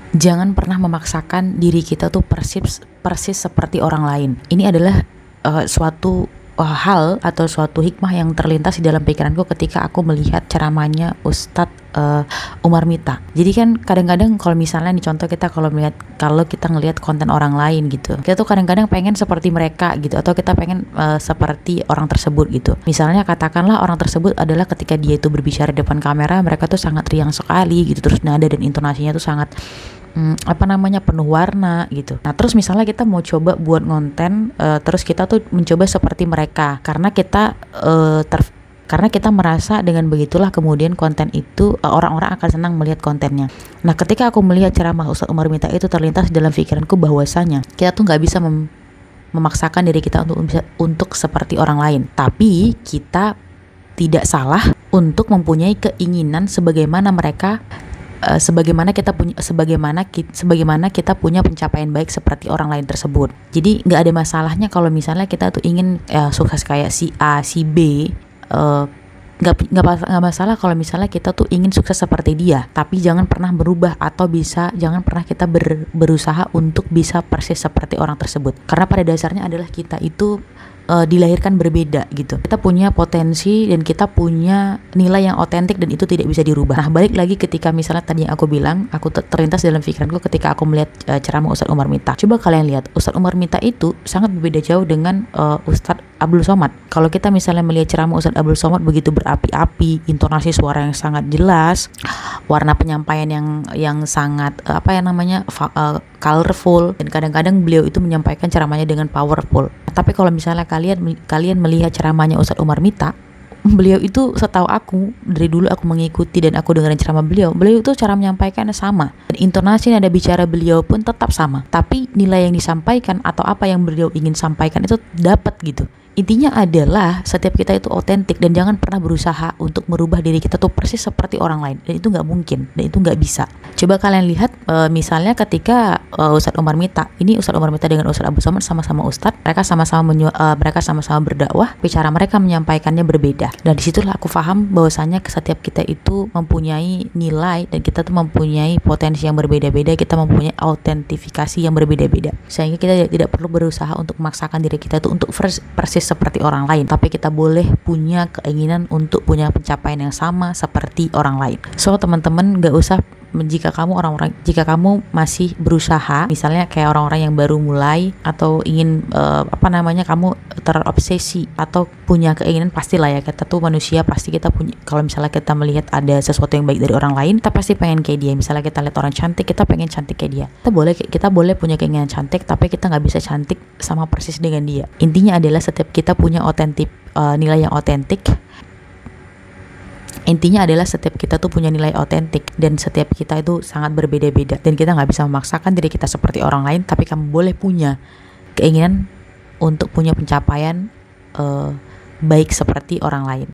Jangan pernah memaksakan diri kita tuh persis seperti orang lain. Ini adalah suatu hal atau suatu hikmah yang terlintas di dalam pikiranku ketika aku melihat ceramahnya Ustadz Umar Mita. Jadi kan kadang-kadang kalau misalnya nih contoh kita kalau kita ngelihat konten orang lain gitu, kita tuh kadang-kadang pengen seperti mereka gitu, atau kita pengen seperti orang tersebut gitu. Misalnya katakanlah orang tersebut adalah ketika dia itu berbicara di depan kamera, mereka tuh sangat riang sekali gitu, terus nada dan intonasinya tuh sangat penuh warna gitu. Nah terus misalnya kita mau coba buat konten, terus kita tuh mencoba seperti mereka karena kita merasa dengan begitulah kemudian konten itu orang-orang akan senang melihat kontennya. Nah ketika aku melihat ceramah Ustadz Umar Mita itu terlintas dalam pikiranku bahwasanya kita tuh nggak bisa memaksakan diri kita untuk seperti orang lain, tapi kita tidak salah untuk mempunyai keinginan sebagaimana mereka, sebagaimana kita punya pencapaian baik seperti orang lain tersebut. Jadi nggak ada masalahnya kalau misalnya kita tuh ingin sukses kayak si A, si B. Nggak masalah kalau misalnya kita tuh ingin sukses seperti dia, tapi jangan pernah berubah atau jangan pernah kita berusaha untuk bisa persis seperti orang tersebut, karena pada dasarnya adalah kita itu dilahirkan berbeda gitu. Kita punya potensi dan kita punya nilai yang otentik dan itu tidak bisa dirubah. Nah balik lagi ketika misalnya tadi yang aku bilang, aku terlintas dalam pikiranku ketika aku melihat ceramah Ustadz Umar Mita. Coba kalian lihat, Ustadz Umar Mita itu sangat berbeda jauh dengan Ustadz Abdul Somad. Kalau kita misalnya melihat ceramah Ustadz Abdul Somad begitu berapi-api, intonasi suara yang sangat jelas, warna penyampaian yang sangat colorful, dan kadang-kadang beliau itu menyampaikan ceramahnya dengan powerful. Tapi kalau misalnya kalian melihat ceramahnya Ustadz Umar Mita, beliau itu setahu aku, dari dulu aku mengikuti dan aku dengerin ceramah beliau itu cara menyampaikannya sama, dan intonasi nada bicara beliau pun tetap sama, tapi nilai yang disampaikan atau apa yang beliau ingin sampaikan itu dapat gitu. Intinya adalah setiap kita itu otentik dan jangan pernah berusaha untuk merubah diri kita tuh persis seperti orang lain, dan itu nggak mungkin dan itu nggak bisa. Coba kalian lihat misalnya ketika Ustadz Umar Mita dengan Ustadz Abdul Somad sama-sama Ustadz, mereka sama-sama berdakwah, bicara mereka menyampaikannya berbeda, dan disitulah aku paham bahwasanya setiap kita itu mempunyai nilai dan kita tuh mempunyai potensi yang berbeda-beda, kita mempunyai autentifikasi yang berbeda-beda, sehingga kita tidak perlu berusaha untuk memaksakan diri kita tuh untuk persis seperti orang lain, tapi kita boleh punya keinginan untuk punya pencapaian yang sama seperti orang lain. So teman-teman, gak usah, jika kamu masih berusaha, misalnya kayak orang-orang yang baru mulai atau ingin kamu terobsesi atau punya keinginan, pastilah ya, kita tuh manusia, pasti kita punya, kalau misalnya kita melihat ada sesuatu yang baik dari orang lain, kita pasti pengen kayak dia. Misalnya kita lihat orang cantik, kita pengen cantik kayak dia. Kita boleh punya keinginan cantik, tapi kita nggak bisa cantik sama persis dengan dia. Intinya adalah setiap kita punya nilai yang otentik. Intinya adalah setiap kita tuh punya nilai otentik, dan setiap kita itu sangat berbeda-beda, dan kita nggak bisa memaksakan diri kita seperti orang lain, tapi kamu boleh punya keinginan untuk punya pencapaian baik seperti orang lain.